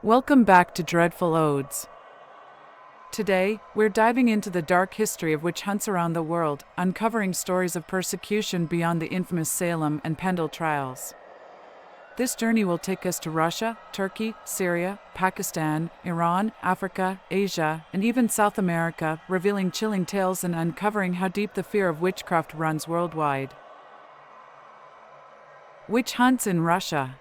Welcome back to Dreadful Odes. Today, we're diving into the dark history of witch hunts around the world, uncovering stories of persecution beyond the infamous Salem and Pendle trials. This journey will take us to Russia, Turkey, Syria, Pakistan, Iran, Africa, Asia, and even South America, revealing chilling tales and uncovering how deep the fear of witchcraft runs worldwide. Witch hunts in Russia.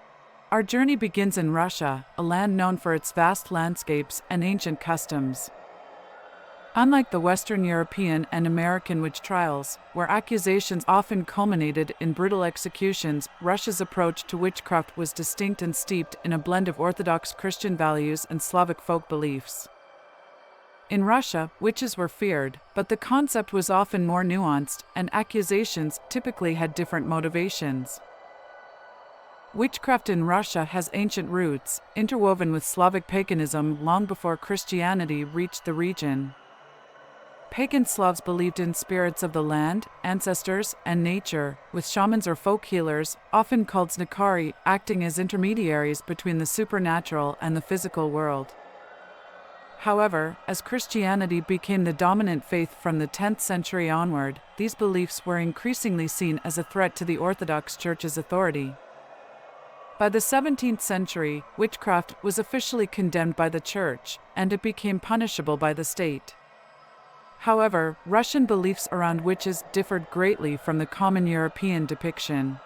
Our journey begins in Russia, a land known for its vast landscapes and ancient customs. Unlike the Western European and American witch trials, where accusations often culminated in brutal executions, Russia's approach to witchcraft was distinct and steeped in a blend of Orthodox Christian values and Slavic folk beliefs. In Russia, witches were feared, but the concept was often more nuanced, and accusations typically had different motivations. Witchcraft in Russia has ancient roots, interwoven with Slavic paganism long before Christianity reached the region. Pagan Slavs believed in spirits of the land, ancestors, and nature, with shamans or folk healers, often called znakari, acting as intermediaries between the supernatural and the physical world. However, as Christianity became the dominant faith from the 10th century onward, these beliefs were increasingly seen as a threat to the Orthodox Church's authority. By the 17th century, witchcraft was officially condemned by the Church, and it became punishable by the state. However, Russian beliefs around witches differed greatly from the common European depiction.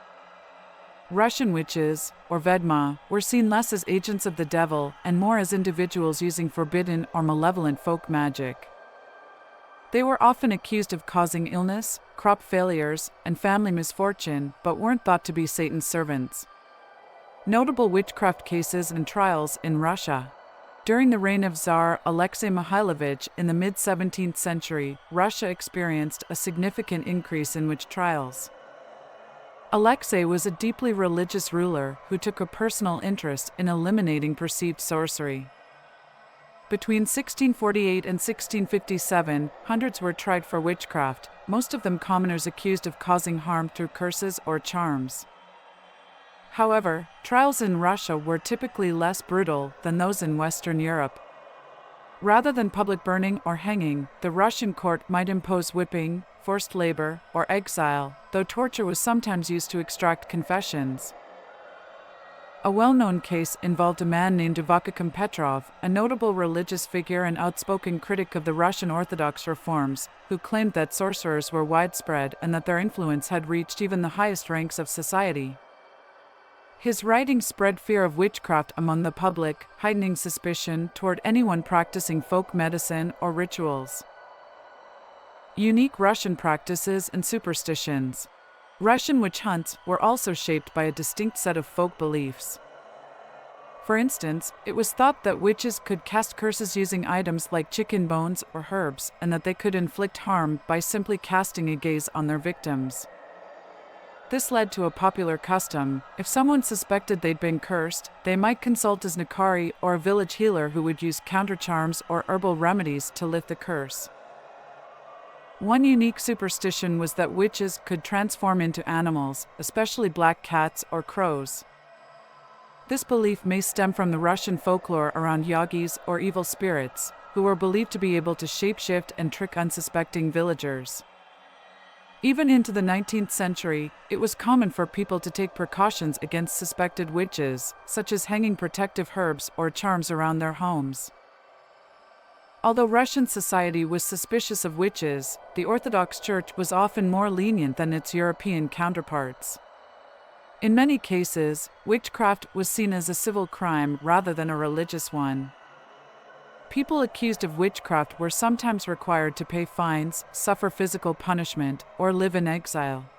Russian witches, or vedma, were seen less as agents of the devil and more as individuals using forbidden or malevolent folk magic. They were often accused of causing illness, crop failures, and family misfortune, but weren't thought to be Satan's servants. Notable witchcraft cases and trials in Russia. During the reign of Tsar Alexei Mikhailovich in the mid-17th century, Russia experienced a significant increase in witch trials. Alexei was a deeply religious ruler who took a personal interest in eliminating perceived sorcery. Between 1648 and 1657, hundreds were tried for witchcraft, most of them commoners accused of causing harm through curses or charms. However, trials in Russia were typically less brutal than those in Western Europe. Rather than public burning or hanging, the Russian court might impose whipping, forced labor, or exile, though torture was sometimes used to extract confessions. A well-known case involved a man named Ivakhikim Petrov, a notable religious figure and outspoken critic of the Russian Orthodox reforms, who claimed that sorcerers were widespread and that their influence had reached even the highest ranks of society. His writings spread fear of witchcraft among the public, heightening suspicion toward anyone practicing folk medicine or rituals. Unique Russian practices and superstitions. Russian witch hunts were also shaped by a distinct set of folk beliefs. For instance, it was thought that witches could cast curses using items like chicken bones or herbs, and that they could inflict harm by simply casting a gaze on their victims. This led to a popular custom. If someone suspected they'd been cursed, they might consult a znakari or a village healer who would use counter-charms or herbal remedies to lift the curse. One unique superstition was that witches could transform into animals, especially black cats or crows. This belief may stem from the Russian folklore around yogis or evil spirits, who were believed to be able to shapeshift and trick unsuspecting villagers. Even into the 19th century, it was common for people to take precautions against suspected witches, such as hanging protective herbs or charms around their homes. Although Russian society was suspicious of witches, the Orthodox Church was often more lenient than its European counterparts. In many cases, witchcraft was seen as a civil crime rather than a religious one. People accused of witchcraft were sometimes required to pay fines, suffer physical punishment, or live in exile.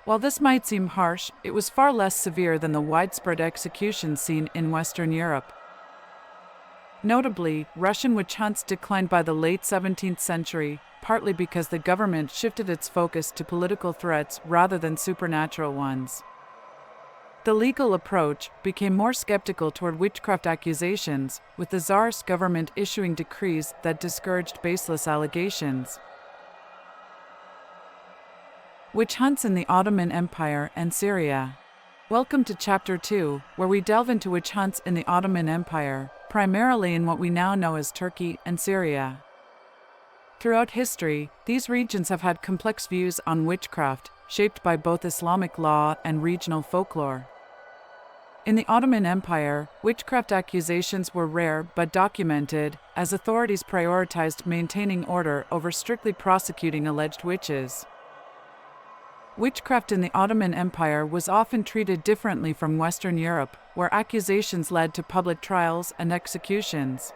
While this might seem harsh, it was far less severe than the widespread executions seen in Western Europe. Notably, Russian witch hunts declined by the late 17th century, partly because the government shifted its focus to political threats rather than supernatural ones. The legal approach became more skeptical toward witchcraft accusations, with the Tsarist government issuing decrees that discouraged baseless allegations. Witch hunts in the Ottoman Empire and Syria. Welcome to Chapter 2, where we delve into witch hunts in the Ottoman Empire, primarily in what we now know as Turkey and Syria. Throughout history, these regions have had complex views on witchcraft, shaped by both Islamic law and regional folklore. In the Ottoman Empire, witchcraft accusations were rare but documented, as authorities prioritized maintaining order over strictly prosecuting alleged witches. Witchcraft in the Ottoman Empire was often treated differently from Western Europe, where accusations led to public trials and executions.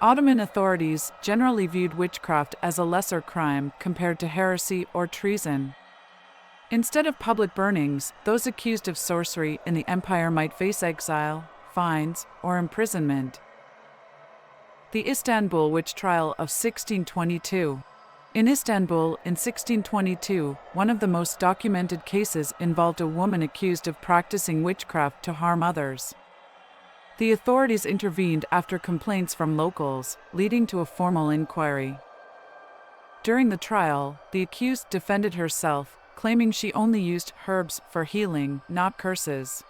Ottoman authorities generally viewed witchcraft as a lesser crime compared to heresy or treason. Instead of public burnings, those accused of sorcery in the empire might face exile, fines, or imprisonment. The Istanbul witch trial of 1622. In Istanbul, in 1622, one of the most documented cases involved a woman accused of practicing witchcraft to harm others. The authorities intervened after complaints from locals, leading to a formal inquiry. During the trial, the accused defended herself, claiming she only used herbs for healing, not curses.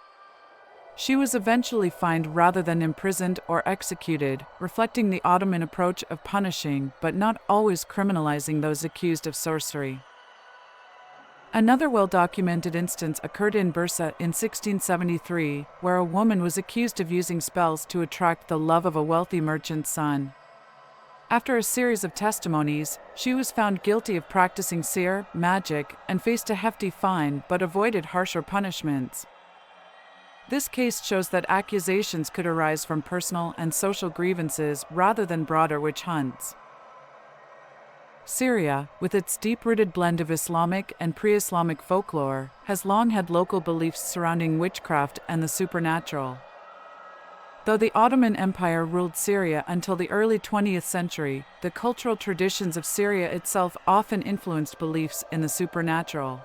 She was eventually fined rather than imprisoned or executed, reflecting the Ottoman approach of punishing but not always criminalizing those accused of sorcery. Another well-documented instance occurred in Bursa in 1673, where a woman was accused of using spells to attract the love of a wealthy merchant's son. After a series of testimonies, she was found guilty of practicing seer magic and faced a hefty fine but avoided harsher punishments. This case shows that accusations could arise from personal and social grievances rather than broader witch hunts. Syria, with its deep-rooted blend of Islamic and pre-Islamic folklore, has long had local beliefs surrounding witchcraft and the supernatural. Though the Ottoman Empire ruled Syria until the early 20th century, the cultural traditions of Syria itself often influenced beliefs in the supernatural.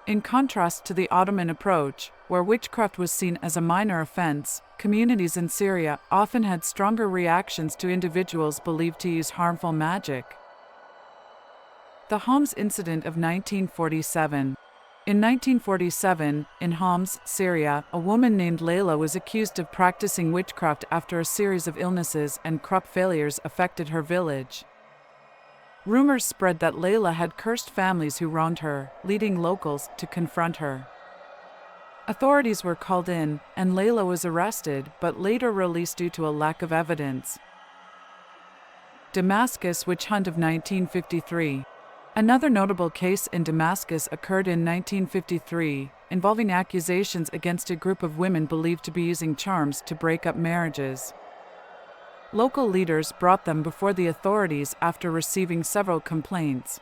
In contrast to the Ottoman approach, where witchcraft was seen as a minor offense, communities in Syria often had stronger reactions to individuals believed to use harmful magic. The Homs incident of 1947. In 1947, in Homs, Syria, a woman named Layla was accused of practicing witchcraft after a series of illnesses and crop failures affected her village. Rumors spread that Layla had cursed families who wronged her, leading locals to confront her. Authorities were called in, and Layla was arrested, but later released due to a lack of evidence. Damascus witch hunt of 1953. Another notable case in Damascus occurred in 1953, involving accusations against a group of women believed to be using charms to break up marriages. Local leaders brought them before the authorities after receiving several complaints.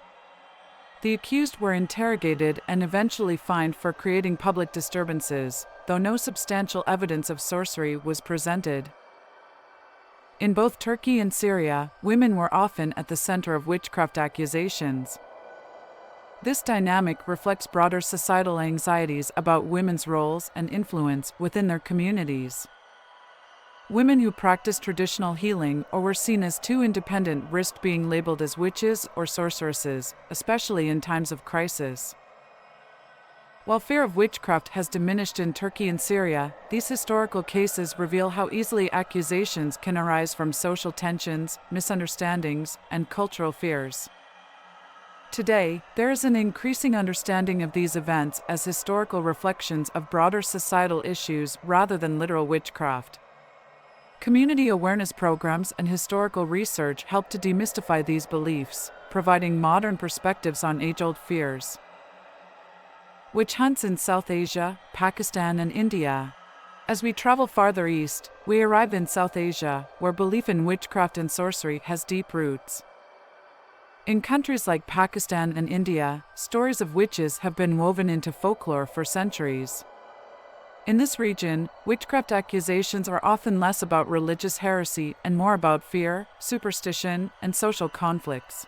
The accused were interrogated and eventually fined for creating public disturbances, though no substantial evidence of sorcery was presented. In both Turkey and Syria, women were often at the center of witchcraft accusations. This dynamic reflects broader societal anxieties about women's roles and influence within their communities. Women who practiced traditional healing or were seen as too independent risked being labeled as witches or sorceresses, especially in times of crisis. While fear of witchcraft has diminished in Turkey and Syria, these historical cases reveal how easily accusations can arise from social tensions, misunderstandings, and cultural fears. Today, there is an increasing understanding of these events as historical reflections of broader societal issues rather than literal witchcraft. Community awareness programs and historical research help to demystify these beliefs, providing modern perspectives on age-old fears. Witch hunts in South Asia, Pakistan, and India. As we travel farther east, we arrive in South Asia, where belief in witchcraft and sorcery has deep roots. In countries like Pakistan and India, stories of witches have been woven into folklore for centuries. In this region, witchcraft accusations are often less about religious heresy and more about fear, superstition, and social conflicts.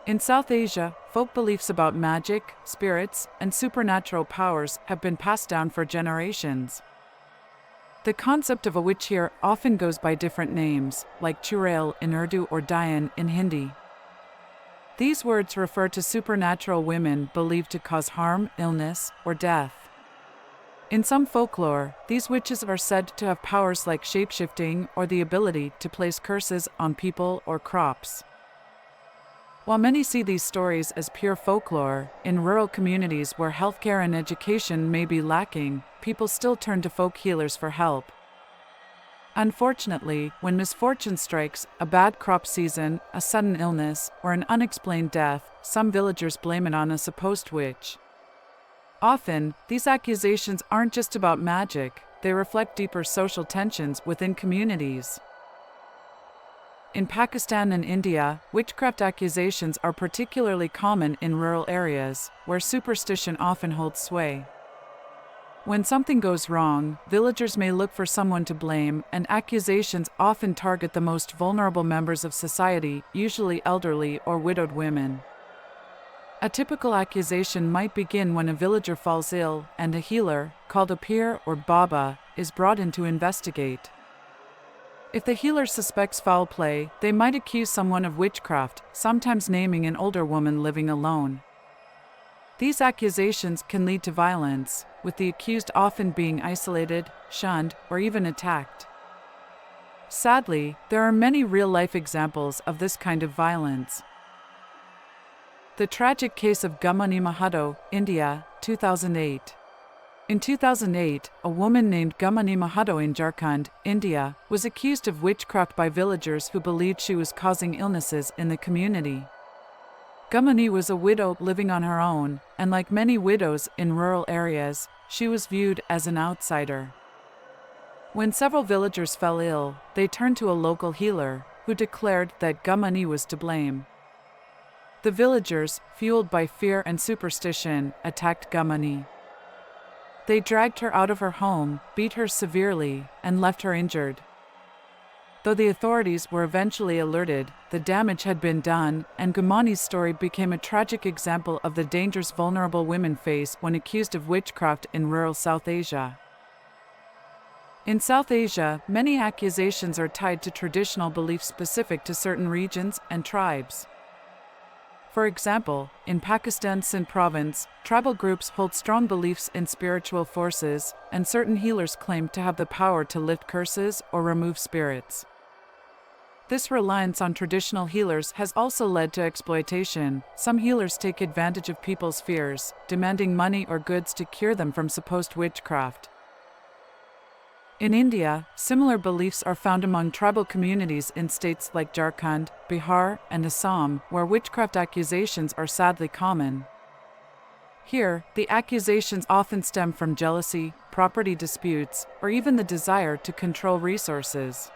In South Asia, folk beliefs about magic, spirits, and supernatural powers have been passed down for generations. The concept of a witch here often goes by different names, like Churail in Urdu or Dayan in Hindi. These words refer to supernatural women believed to cause harm, illness, or death. In some folklore, these witches are said to have powers like shapeshifting or the ability to place curses on people or crops. While many see these stories as pure folklore, in rural communities where healthcare and education may be lacking, people still turn to folk healers for help. Unfortunately, when misfortune strikes, a bad crop season, a sudden illness, or an unexplained death, some villagers blame it on a supposed witch. Often, these accusations aren't just about magic, they reflect deeper social tensions within communities. In Pakistan and India, witchcraft accusations are particularly common in rural areas, where superstition often holds sway. When something goes wrong, villagers may look for someone to blame, and accusations often target the most vulnerable members of society, usually elderly or widowed women. A typical accusation might begin when a villager falls ill, and a healer, called a pir or baba, is brought in to investigate. If the healer suspects foul play, they might accuse someone of witchcraft, sometimes naming an older woman living alone. These accusations can lead to violence, with the accused often being isolated, shunned, or even attacked. Sadly, there are many real-life examples of this kind of violence. The tragic case of Gamani Mahato, India, 2008. In 2008, a woman named Gamani Mahato in Jharkhand, India, was accused of witchcraft by villagers who believed she was causing illnesses in the community. Gamani was a widow living on her own, and like many widows in rural areas, she was viewed as an outsider. When several villagers fell ill, they turned to a local healer, who declared that Gamani was to blame. The villagers, fueled by fear and superstition, attacked Gamani. They dragged her out of her home, beat her severely, and left her injured. Though the authorities were eventually alerted, the damage had been done, and Gamani's story became a tragic example of the dangers vulnerable women face when accused of witchcraft in rural South Asia. In South Asia, many accusations are tied to traditional beliefs specific to certain regions and tribes. For example, in Pakistan's Sindh province, tribal groups hold strong beliefs in spiritual forces, and certain healers claim to have the power to lift curses or remove spirits. This reliance on traditional healers has also led to exploitation. Some healers take advantage of people's fears, demanding money or goods to cure them from supposed witchcraft. In India, similar beliefs are found among tribal communities in states like Jharkhand, Bihar, and Assam, where witchcraft accusations are sadly common. Here, the accusations often stem from jealousy, property disputes, or even the desire to control resources.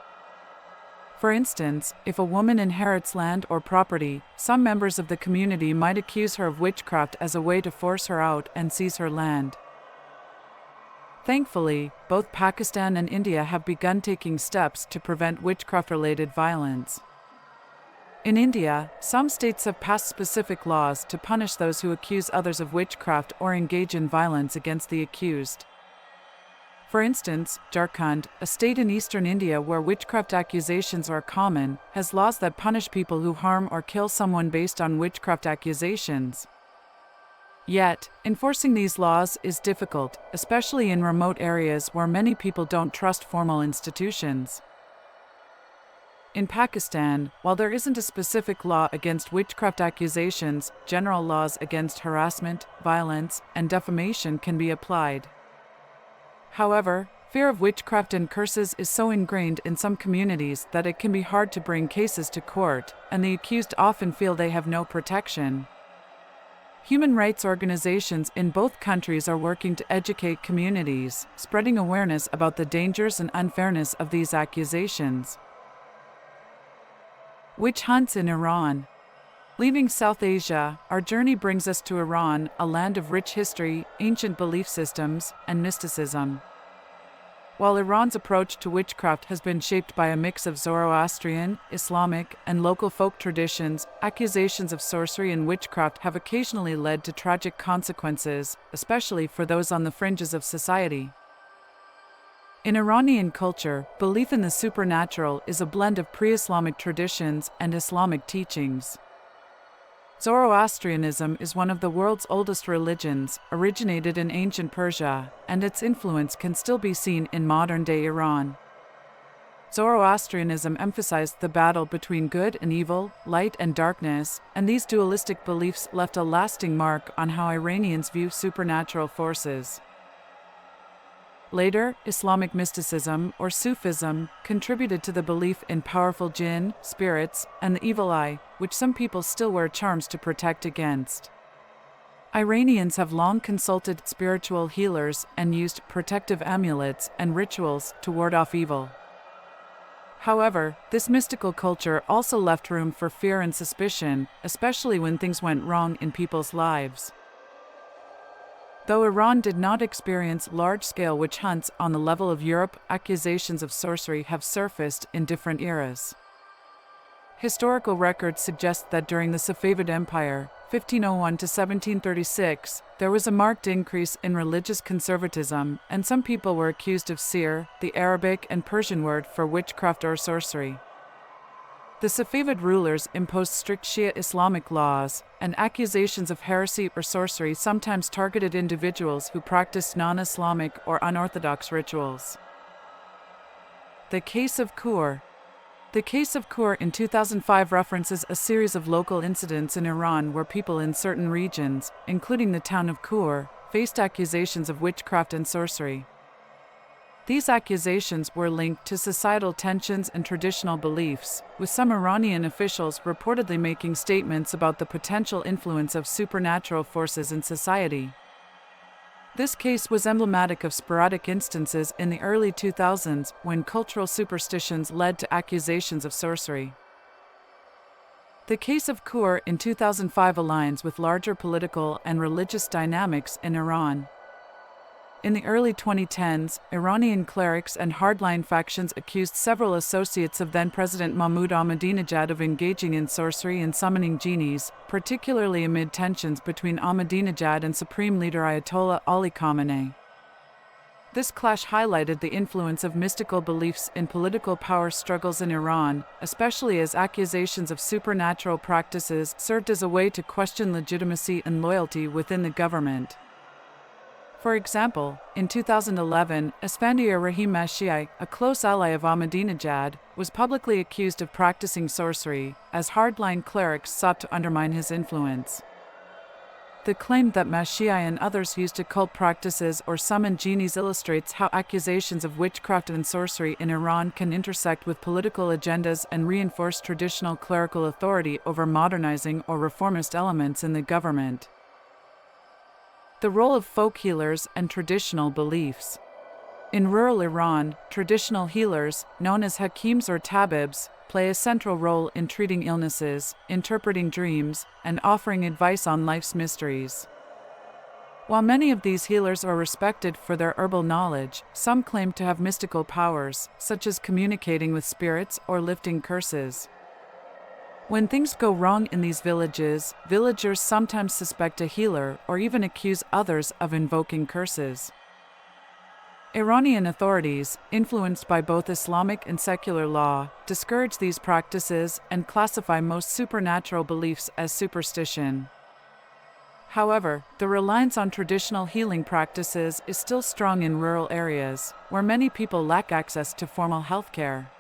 For instance, if a woman inherits land or property, some members of the community might accuse her of witchcraft as a way to force her out and seize her land. Thankfully, both Pakistan and India have begun taking steps to prevent witchcraft-related violence. In India, some states have passed specific laws to punish those who accuse others of witchcraft or engage in violence against the accused. For instance, Jharkhand, a state in eastern India where witchcraft accusations are common, has laws that punish people who harm or kill someone based on witchcraft accusations. Yet, enforcing these laws is difficult, especially in remote areas where many people don't trust formal institutions. In Pakistan, while there isn't a specific law against witchcraft accusations, general laws against harassment, violence, and defamation can be applied. However, fear of witchcraft and curses is so ingrained in some communities that it can be hard to bring cases to court, and the accused often feel they have no protection. Human rights organizations in both countries are working to educate communities, spreading awareness about the dangers and unfairness of these accusations. Witch hunts in Iran. Leaving South Asia, our journey brings us to Iran, a land of rich history, ancient belief systems, and mysticism. While Iran's approach to witchcraft has been shaped by a mix of Zoroastrian, Islamic, and local folk traditions, accusations of sorcery and witchcraft have occasionally led to tragic consequences, especially for those on the fringes of society. In Iranian culture, belief in the supernatural is a blend of pre-Islamic traditions and Islamic teachings. Zoroastrianism is one of the world's oldest religions, originated in ancient Persia, and its influence can still be seen in modern-day Iran. Zoroastrianism emphasized the battle between good and evil, light and darkness, and these dualistic beliefs left a lasting mark on how Iranians view supernatural forces. Later, Islamic mysticism, or Sufism, contributed to the belief in powerful jinn, spirits, and the evil eye, which some people still wear charms to protect against. Iranians have long consulted spiritual healers and used protective amulets and rituals to ward off evil. However, this mystical culture also left room for fear and suspicion, especially when things went wrong in people's lives. Though Iran did not experience large-scale witch hunts on the level of Europe, accusations of sorcery have surfaced in different eras. Historical records suggest that during the Safavid Empire, 1501 to 1736, there was a marked increase in religious conservatism, and some people were accused of seer, the Arabic and Persian word for witchcraft or sorcery. The Safavid rulers imposed strict Shia Islamic laws, and accusations of heresy or sorcery sometimes targeted individuals who practiced non-Islamic or unorthodox rituals. The Case of Kur. The Case of Kur in 2005 references a series of local incidents in Iran where people in certain regions, including the town of Kur, faced accusations of witchcraft and sorcery. These accusations were linked to societal tensions and traditional beliefs, with some Iranian officials reportedly making statements about the potential influence of supernatural forces in society. This case was emblematic of sporadic instances in the early 2000s when cultural superstitions led to accusations of sorcery. The Case of Kur in 2005 aligns with larger political and religious dynamics in Iran. In the early 2010s, Iranian clerics and hardline factions accused several associates of then-President Mahmoud Ahmadinejad of engaging in sorcery and summoning genies, particularly amid tensions between Ahmadinejad and Supreme Leader Ayatollah Ali Khamenei. This clash highlighted the influence of mystical beliefs in political power struggles in Iran, especially as accusations of supernatural practices served as a way to question legitimacy and loyalty within the government. For example, in 2011, Esfandiar Rahim Mashiai, a close ally of Ahmadinejad, was publicly accused of practicing sorcery, as hardline clerics sought to undermine his influence. The claim that Mashiai and others used occult practices or summoned genies illustrates how accusations of witchcraft and sorcery in Iran can intersect with political agendas and reinforce traditional clerical authority over modernizing or reformist elements in the government. The role of folk healers and traditional beliefs. In rural Iran, traditional healers, known as hakims or tabibs, play a central role in treating illnesses, interpreting dreams, and offering advice on life's mysteries. While many of these healers are respected for their herbal knowledge, some claim to have mystical powers, such as communicating with spirits or lifting curses. When things go wrong in these villages, villagers sometimes suspect a healer or even accuse others of invoking curses. Iranian authorities, influenced by both Islamic and secular law, discourage these practices and classify most supernatural beliefs as superstition. However, the reliance on traditional healing practices is still strong in rural areas, where many people lack access to formal health care.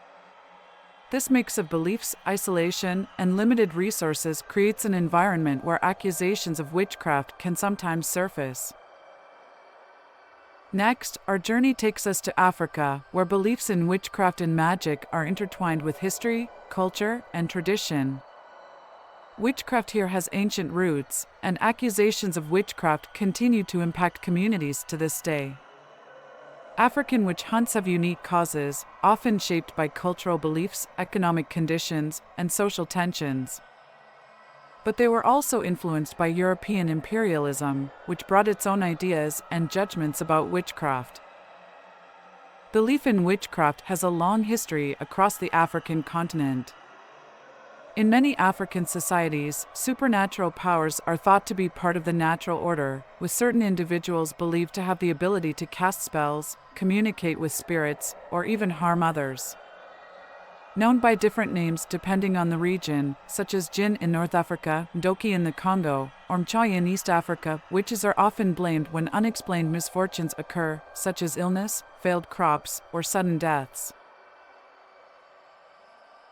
This mix of beliefs, isolation, and limited resources creates an environment where accusations of witchcraft can sometimes surface. Next, our journey takes us to Africa, where beliefs in witchcraft and magic are intertwined with history, culture, and tradition. Witchcraft here has ancient roots, and accusations of witchcraft continue to impact communities to this day. African witch hunts have unique causes, often shaped by cultural beliefs, economic conditions, and social tensions. But they were also influenced by European imperialism, which brought its own ideas and judgments about witchcraft. Belief in witchcraft has a long history across the African continent. In many African societies, supernatural powers are thought to be part of the natural order, with certain individuals believed to have the ability to cast spells, communicate with spirits, or even harm others. known by different names depending on the region, such as Jinn in North Africa, Ndoki in the Congo, or Mchai in East Africa. Witches are often blamed when unexplained misfortunes occur, such as illness, failed crops, or sudden deaths.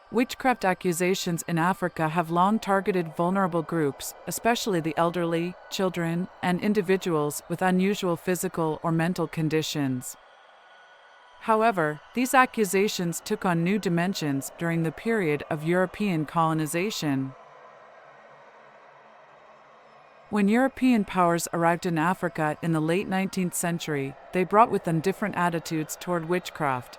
Witchcraft accusations in Africa have long targeted vulnerable groups, especially the elderly, children, and individuals with unusual physical or mental conditions. However, these accusations took on new dimensions during the period of European colonization. When European powers arrived in Africa in the late 19th century, they brought with them different attitudes toward witchcraft.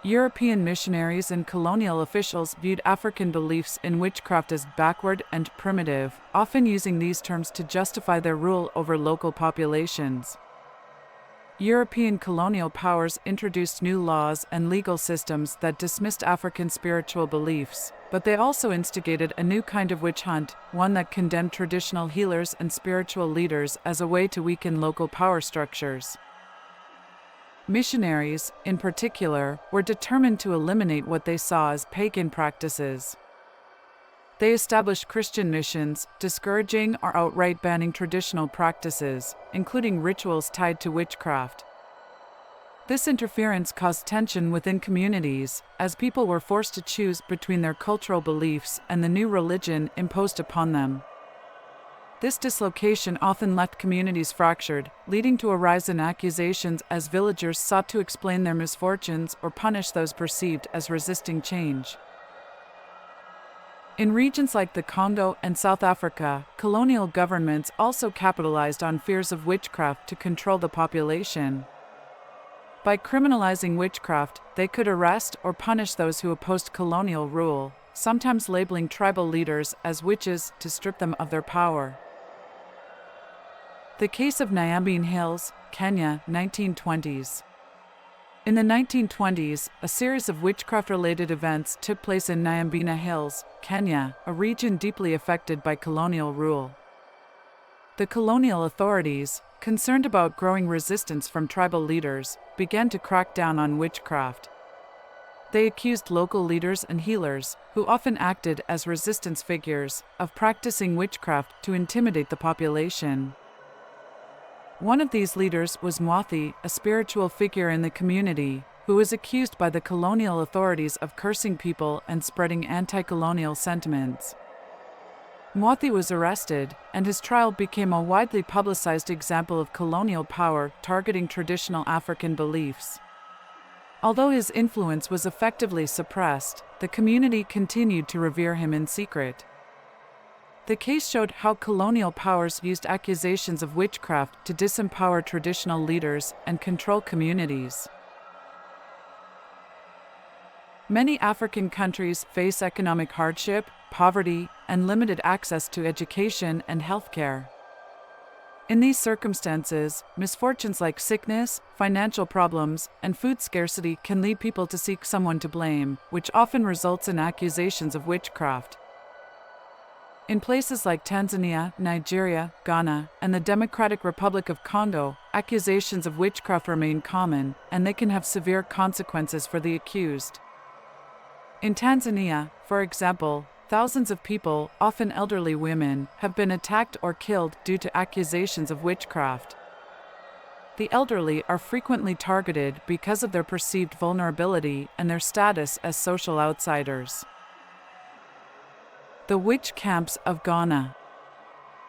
European missionaries and colonial officials viewed African beliefs in witchcraft as backward and primitive, often using these terms to justify their rule over local populations. European colonial powers introduced new laws and legal systems that dismissed African spiritual beliefs, but they also instigated a new kind of witch hunt, one that condemned traditional healers and spiritual leaders as a way to weaken local power structures. Missionaries, in particular, were determined to eliminate what they saw as pagan practices. They established Christian missions, discouraging or outright banning traditional practices, including rituals tied to witchcraft. This interference caused tension within communities, as people were forced to choose between their cultural beliefs and the new religion imposed upon them. This dislocation often left communities fractured, leading to a rise in accusations as villagers sought to explain their misfortunes or punish those perceived as resisting change. In regions like the Congo and South Africa, colonial governments also capitalized on fears of witchcraft to control the population. By criminalizing witchcraft, they could arrest or punish those who opposed colonial rule, sometimes labeling tribal leaders as witches to strip them of their power. The case of Nyambene Hills, Kenya, 1920s. In the 1920s, a series of witchcraft-related events took place in Nyambene Hills, Kenya, a region deeply affected by colonial rule. The colonial authorities, concerned about growing resistance from tribal leaders, began to crack down on witchcraft. They accused local leaders and healers, who often acted as resistance figures, of practicing witchcraft to intimidate the population. One of these leaders was Mwathi, a spiritual figure in the community, who was accused by the colonial authorities of cursing people and spreading anti-colonial sentiments. Mwathi was arrested, and his trial became a widely publicized example of colonial power targeting traditional African beliefs. Although his influence was effectively suppressed, the community continued to revere him in secret. The case showed how colonial powers used accusations of witchcraft to disempower traditional leaders and control communities. Many African countries face economic hardship, poverty, and limited access to education and healthcare. In these circumstances, misfortunes like sickness, financial problems, and food scarcity can lead people to seek someone to blame, which often results in accusations of witchcraft. In places like Tanzania, Nigeria, Ghana, and the Democratic Republic of Congo, accusations of witchcraft remain common, and they can have severe consequences for the accused. In Tanzania, for example, thousands of people, often elderly women, have been attacked or killed due to accusations of witchcraft. The elderly are frequently targeted because of their perceived vulnerability and their status as social outsiders. The witch camps of Ghana.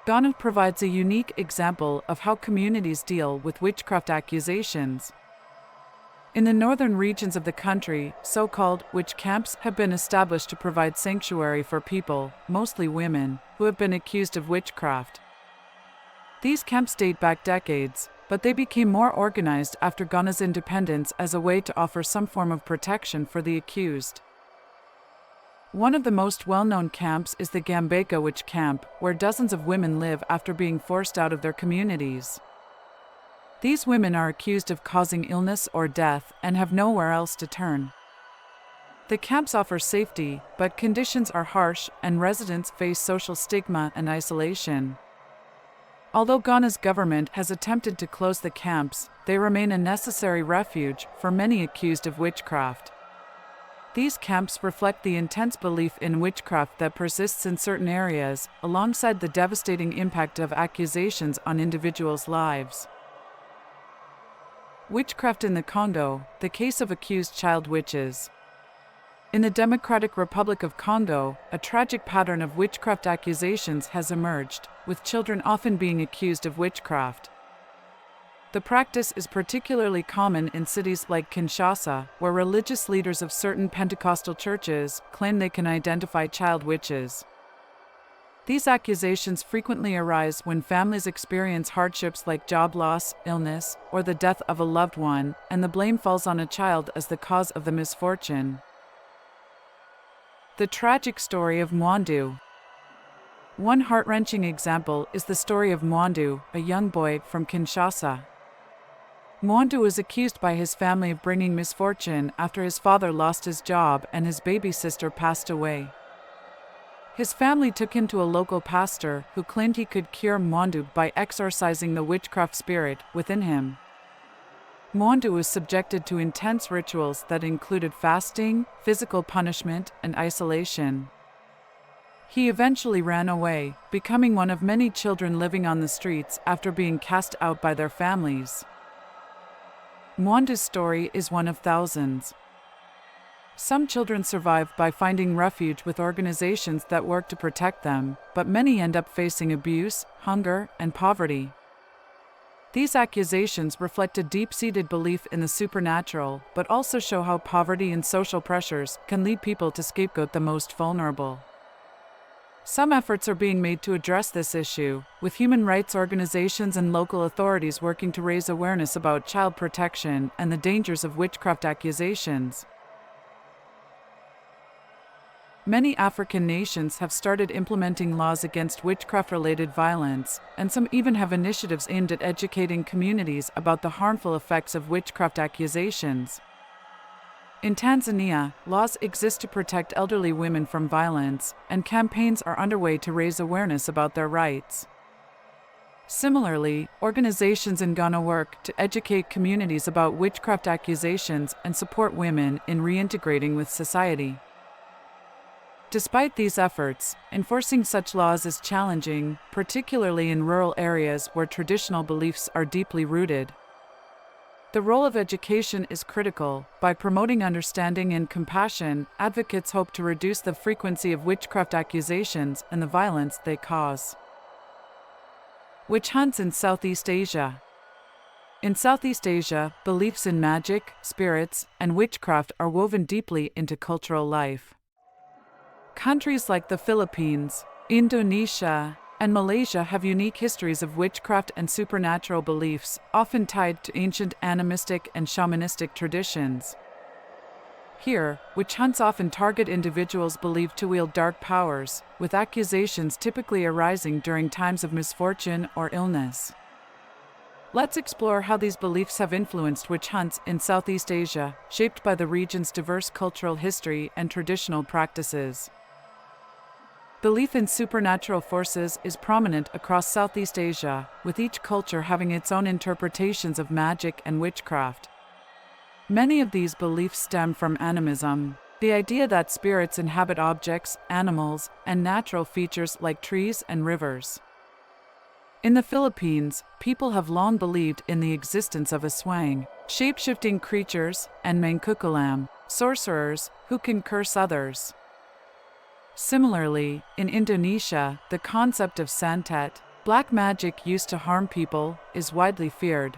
Ghana provides a unique example of how communities deal with witchcraft accusations. In the northern regions of the country, so-called witch camps have been established to provide sanctuary for people, mostly women, who have been accused of witchcraft. These camps date back decades, but they became more organized after Ghana's independence as a way to offer some form of protection for the accused. One of the most well-known camps is the Gambeka Witch Camp, where dozens of women live after being forced out of their communities. These women are accused of causing illness or death and have nowhere else to turn. The camps offer safety, but conditions are harsh and residents face social stigma and isolation. Although Ghana's government has attempted to close the camps, they remain a necessary refuge for many accused of witchcraft. These camps reflect the intense belief in witchcraft that persists in certain areas, alongside the devastating impact of accusations on individuals' lives. Witchcraft in the Congo, the case of accused child witches. In the Democratic Republic of Congo, a tragic pattern of witchcraft accusations has emerged, with children often being accused of witchcraft. The practice is particularly common in cities like Kinshasa, where religious leaders of certain Pentecostal churches claim they can identify child witches. These accusations frequently arise when families experience hardships like job loss, illness, or the death of a loved one, and the blame falls on a child as the cause of the misfortune. The tragic story of Mwandu. One heart-wrenching example is the story of Mwandu, a young boy from Kinshasa. Mwandu was accused by his family of bringing misfortune after his father lost his job and his baby sister passed away. His family took him to a local pastor who claimed he could cure Mwandu by exorcising the witchcraft spirit within him. Mwandu was subjected to intense rituals that included fasting, physical punishment, and isolation. He eventually ran away, becoming one of many children living on the streets after being cast out by their families. Mwandu's story is one of thousands. Some children survive by finding refuge with organizations that work to protect them, but many end up facing abuse, hunger, and poverty. These accusations reflect a deep-seated belief in the supernatural, but also show how poverty and social pressures can lead people to scapegoat the most vulnerable. Some efforts are being made to address this issue, with human rights organizations and local authorities working to raise awareness about child protection and the dangers of witchcraft accusations. Many African nations have started implementing laws against witchcraft-related violence, and some even have initiatives aimed at educating communities about the harmful effects of witchcraft accusations. In Tanzania, laws exist to protect elderly women from violence, and campaigns are underway to raise awareness about their rights. Similarly, organizations in Ghana work to educate communities about witchcraft accusations and support women in reintegrating with society. Despite these efforts, enforcing such laws is challenging, particularly in rural areas where traditional beliefs are deeply rooted. The role of education is critical. By promoting understanding and compassion, advocates hope to reduce the frequency of witchcraft accusations and the violence they cause. Witch hunts in Southeast Asia. In Southeast Asia, beliefs in magic, spirits, and witchcraft are woven deeply into cultural life. Countries like the Philippines, Indonesia, and Malaysia have unique histories of witchcraft and supernatural beliefs, often tied to ancient animistic and shamanistic traditions. Here, witch hunts often target individuals believed to wield dark powers, with accusations typically arising during times of misfortune or illness. Let's explore how these beliefs have influenced witch hunts in Southeast Asia, shaped by the region's diverse cultural history and traditional practices. Belief in supernatural forces is prominent across Southeast Asia, with each culture having its own interpretations of magic and witchcraft. Many of these beliefs stem from animism, the idea that spirits inhabit objects, animals, and natural features like trees and rivers. In the Philippines, people have long believed in the existence of Aswang, shape-shifting creatures, and mangkukulam, sorcerers who can curse others. Similarly, in Indonesia, the concept of santet, black magic used to harm people, is widely feared.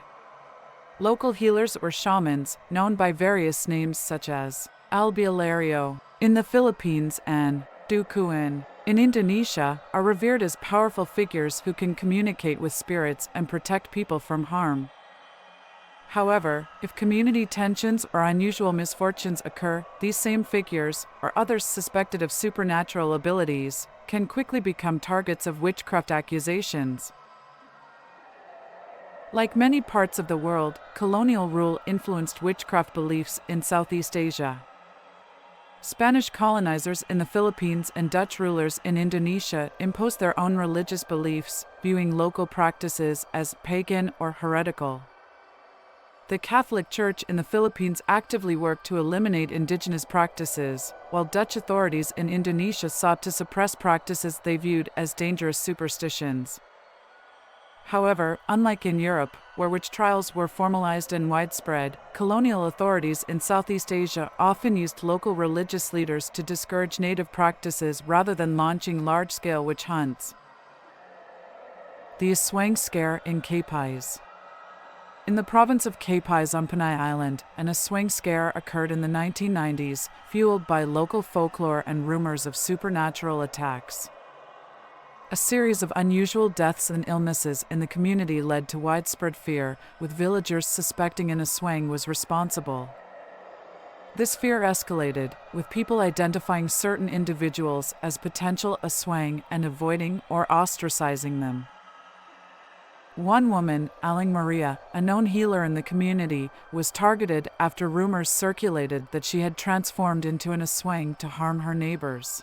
Local healers or shamans, known by various names such as albularyo in the Philippines and dukuan in Indonesia, are revered as powerful figures who can communicate with spirits and protect people from harm. However, if community tensions or unusual misfortunes occur, these same figures, or others suspected of supernatural abilities, can quickly become targets of witchcraft accusations. Like many parts of the world, colonial rule influenced witchcraft beliefs in Southeast Asia. Spanish colonizers in the Philippines and Dutch rulers in Indonesia imposed their own religious beliefs, viewing local practices as pagan or heretical. The Catholic Church in the Philippines actively worked to eliminate indigenous practices, while Dutch authorities in Indonesia sought to suppress practices they viewed as dangerous superstitions. However, unlike in Europe, where witch trials were formalized and widespread, colonial authorities in Southeast Asia often used local religious leaders to discourage native practices rather than launching large-scale witch hunts. The Aswang Scare in Capais. In the province of Capais on Panay Island, an Aswang scare occurred in the 1990s, fueled by local folklore and rumors of supernatural attacks. A series of unusual deaths and illnesses in the community led to widespread fear, with villagers suspecting an Aswang was responsible. This fear escalated, with people identifying certain individuals as potential Aswang and avoiding or ostracizing them. One woman, Aling Maria, a known healer in the community, was targeted after rumors circulated that she had transformed into an Aswang to harm her neighbors.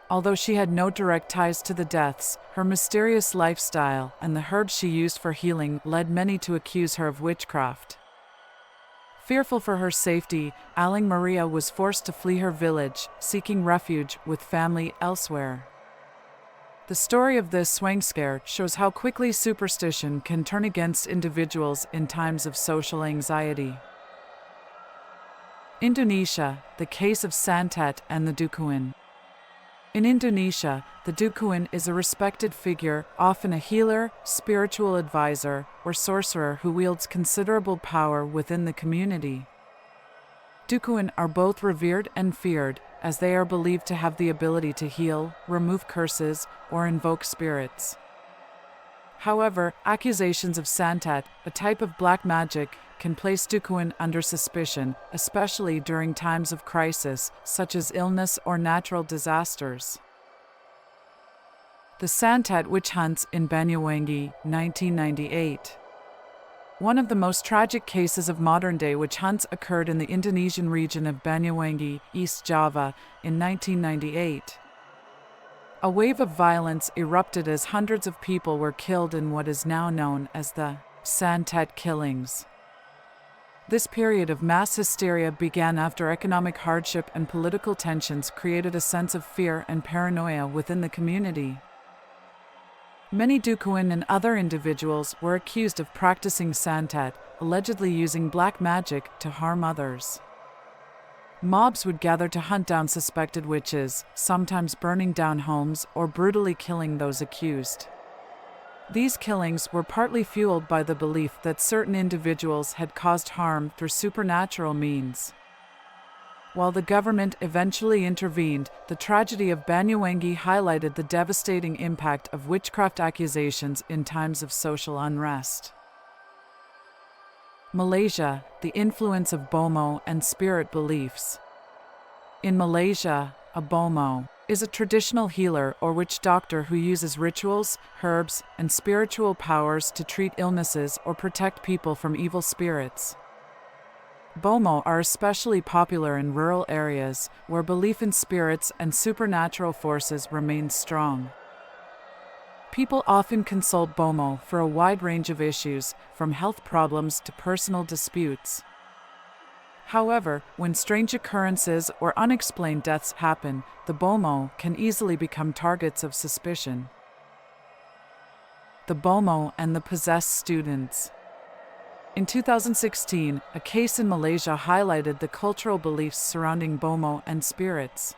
Although she had no direct ties to the deaths, her mysterious lifestyle and the herbs she used for healing led many to accuse her of witchcraft. Fearful for her safety, Aling Maria was forced to flee her village, seeking refuge with family elsewhere. The story of the Aswang scare shows how quickly superstition can turn against individuals in times of social anxiety. Indonesia, the case of Santet and the Dukuin. In Indonesia, the Dukuin is a respected figure, often a healer, spiritual advisor, or sorcerer who wields considerable power within the community. Dukuin are both revered and feared, as they are believed to have the ability to heal, remove curses, or invoke spirits. However, accusations of Santet, a type of black magic, can place Dukuin under suspicion, especially during times of crisis, such as illness or natural disasters. The Santet witch hunts in Banyuwangi, 1998. One of the most tragic cases of modern-day witch hunts occurred in the Indonesian region of Banyuwangi, East Java, in 1998. A wave of violence erupted as hundreds of people were killed in what is now known as the Santet killings. This period of mass hysteria began after economic hardship and political tensions created a sense of fear and paranoia within the community. Many Dukuin and other individuals were accused of practicing Santet, allegedly using black magic to harm others. Mobs would gather to hunt down suspected witches, sometimes burning down homes or brutally killing those accused. These killings were partly fueled by the belief that certain individuals had caused harm through supernatural means. While the government eventually intervened, the tragedy of Banyuwangi highlighted the devastating impact of witchcraft accusations in times of social unrest. Malaysia, the influence of Bomo and spirit beliefs. In Malaysia, a Bomo is a traditional healer or witch doctor who uses rituals, herbs, and spiritual powers to treat illnesses or protect people from evil spirits. Bomo are especially popular in rural areas where belief in spirits and supernatural forces remains strong. People often consult Bomo for a wide range of issues, from health problems to personal disputes. However, when strange occurrences or unexplained deaths happen, the Bomo can easily become targets of suspicion. The Bomo and the possessed students. In 2016, a case in Malaysia highlighted the cultural beliefs surrounding Bomo and spirits.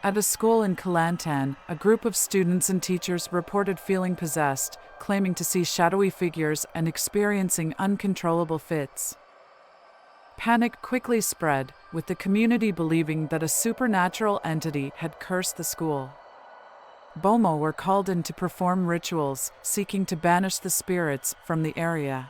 At a school in Kelantan, a group of students and teachers reported feeling possessed, claiming to see shadowy figures and experiencing uncontrollable fits. Panic quickly spread, with the community believing that a supernatural entity had cursed the school. Bomo were called in to perform rituals, seeking to banish the spirits from the area.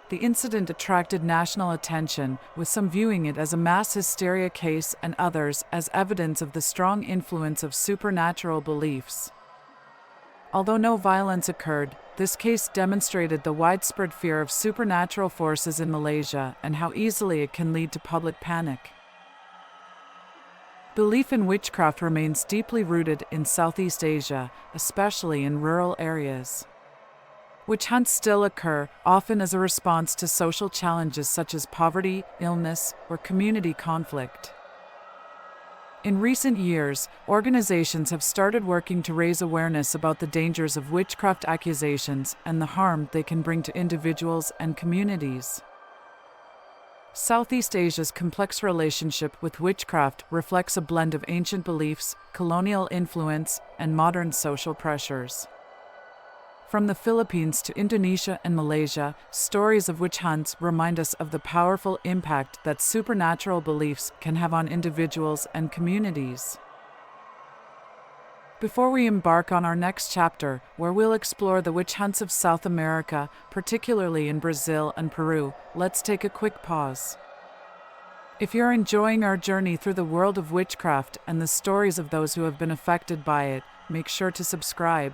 The incident attracted national attention, with some viewing it as a mass hysteria case and others as evidence of the strong influence of supernatural beliefs. Although no violence occurred, this case demonstrated the widespread fear of supernatural forces in Malaysia and how easily it can lead to public panic. Belief in witchcraft remains deeply rooted in Southeast Asia, especially in rural areas. Witch hunts still occur, often as a response to social challenges such as poverty, illness, or community conflict. In recent years, organizations have started working to raise awareness about the dangers of witchcraft accusations and the harm they can bring to individuals and communities. Southeast Asia's complex relationship with witchcraft reflects a blend of ancient beliefs, colonial influence, and modern social pressures. From the Philippines to Indonesia and Malaysia, stories of witch hunts remind us of the powerful impact that supernatural beliefs can have on individuals and communities. Before we embark on our next chapter, where we'll explore the witch hunts of South America, particularly in Brazil and Peru, let's take a quick pause. If you're enjoying our journey through the world of witchcraft and the stories of those who have been affected by it, make sure to subscribe.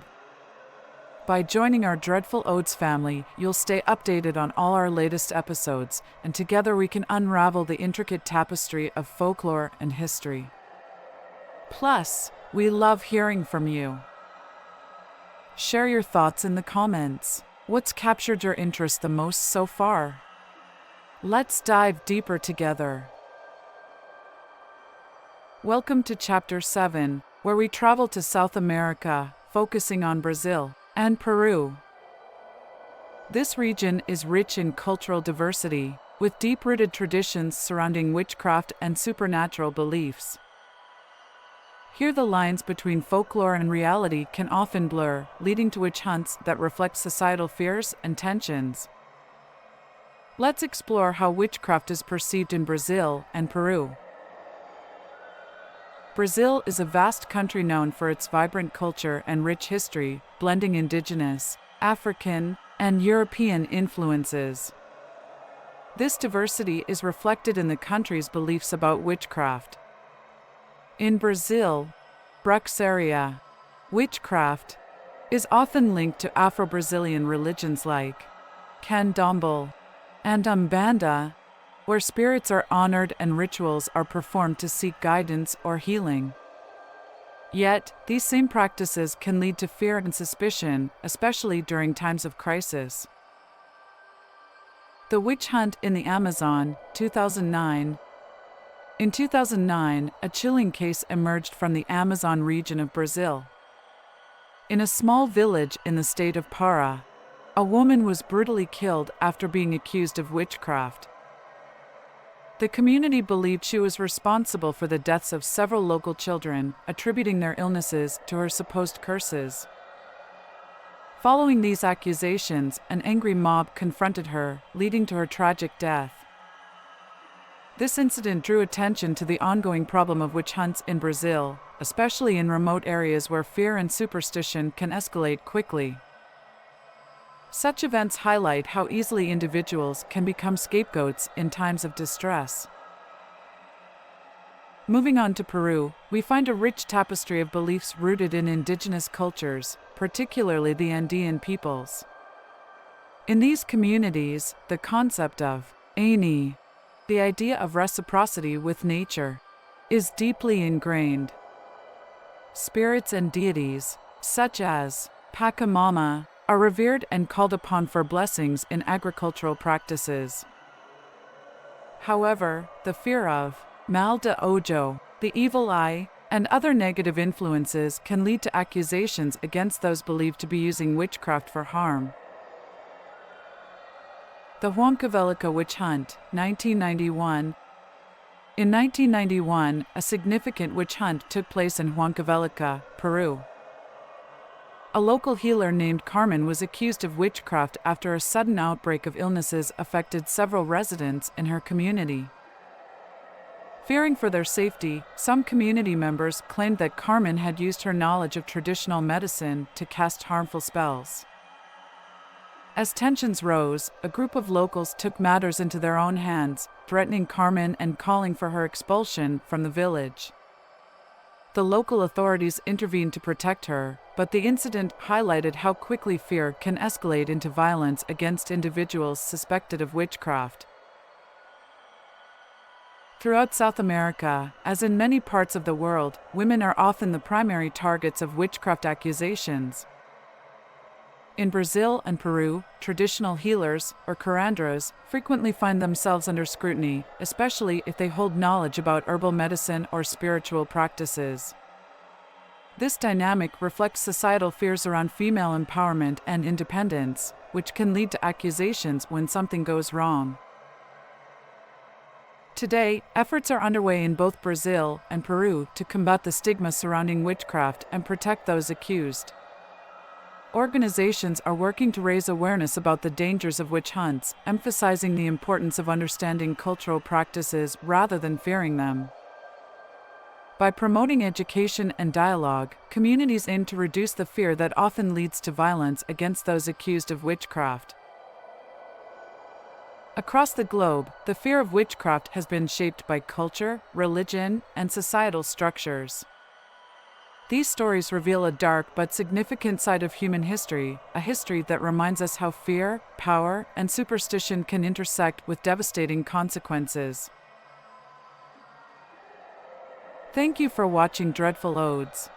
By joining our Dreadful Odes family, you'll stay updated on all our latest episodes, and together we can unravel the intricate tapestry of folklore and history. Plus, we love hearing from you. Share your thoughts in the comments. What's captured your interest the most so far? Let's dive deeper together. Welcome to Chapter 7, where we travel to South America, focusing on Brazil and Peru. This region is rich in cultural diversity, with deep-rooted traditions surrounding witchcraft and supernatural beliefs. Here the lines between folklore and reality can often blur, leading to witch hunts that reflect societal fears and tensions. Let's explore how witchcraft is perceived in Brazil and Peru. Brazil is a vast country known for its vibrant culture and rich history, blending indigenous, African, and European influences. This diversity is reflected in the country's beliefs about witchcraft. In Brazil, bruxaria, witchcraft, is often linked to Afro-Brazilian religions like candomblé and umbanda, where spirits are honored and rituals are performed to seek guidance or healing. Yet, these same practices can lead to fear and suspicion, especially during times of crisis. The witch hunt in the Amazon, 2009. In 2009, a chilling case emerged from the Amazon region of Brazil. In a small village in the state of Pará, a woman was brutally killed after being accused of witchcraft. The community believed she was responsible for the deaths of several local children, attributing their illnesses to her supposed curses. Following these accusations, an angry mob confronted her, leading to her tragic death. This incident drew attention to the ongoing problem of witch hunts in Brazil, especially in remote areas where fear and superstition can escalate quickly. Such events highlight how easily individuals can become scapegoats in times of distress. Moving on to Peru, we find a rich tapestry of beliefs rooted in indigenous cultures, particularly the Andean peoples. In these communities, the concept of Ani, the idea of reciprocity with nature, is deeply ingrained. Spirits and deities, such as Pachamama, are revered and called upon for blessings in agricultural practices. However, the fear of mal de ojo, the evil eye, and other negative influences can lead to accusations against those believed to be using witchcraft for harm. The Huancavelica witch hunt, 1991. In 1991, a significant witch hunt took place in Huancavelica, Peru. A local healer named Carmen was accused of witchcraft after a sudden outbreak of illnesses affected several residents in her community. Fearing for their safety, some community members claimed that Carmen had used her knowledge of traditional medicine to cast harmful spells. As tensions rose, a group of locals took matters into their own hands, threatening Carmen and calling for her expulsion from the village. The local authorities intervened to protect her, but the incident highlighted how quickly fear can escalate into violence against individuals suspected of witchcraft. Throughout South America, as in many parts of the world, women are often the primary targets of witchcraft accusations. In Brazil and Peru, traditional healers, or curandeiros, frequently find themselves under scrutiny, especially if they hold knowledge about herbal medicine or spiritual practices. This dynamic reflects societal fears around female empowerment and independence, which can lead to accusations when something goes wrong. Today, efforts are underway in both Brazil and Peru to combat the stigma surrounding witchcraft and protect those accused. Organizations are working to raise awareness about the dangers of witch hunts, emphasizing the importance of understanding cultural practices rather than fearing them. By promoting education and dialogue, communities aim to reduce the fear that often leads to violence against those accused of witchcraft. Across the globe, the fear of witchcraft has been shaped by culture, religion, and societal structures. These stories reveal a dark but significant side of human history, a history that reminds us how fear, power, and superstition can intersect with devastating consequences. Thank you for watching Dreadful Odes.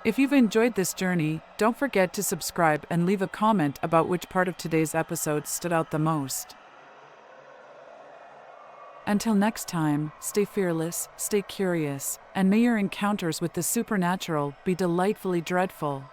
If you've enjoyed this journey, don't forget to subscribe and leave a comment about which part of today's episode stood out the most. Until next time, stay fearless, stay curious, and may your encounters with the supernatural be delightfully dreadful.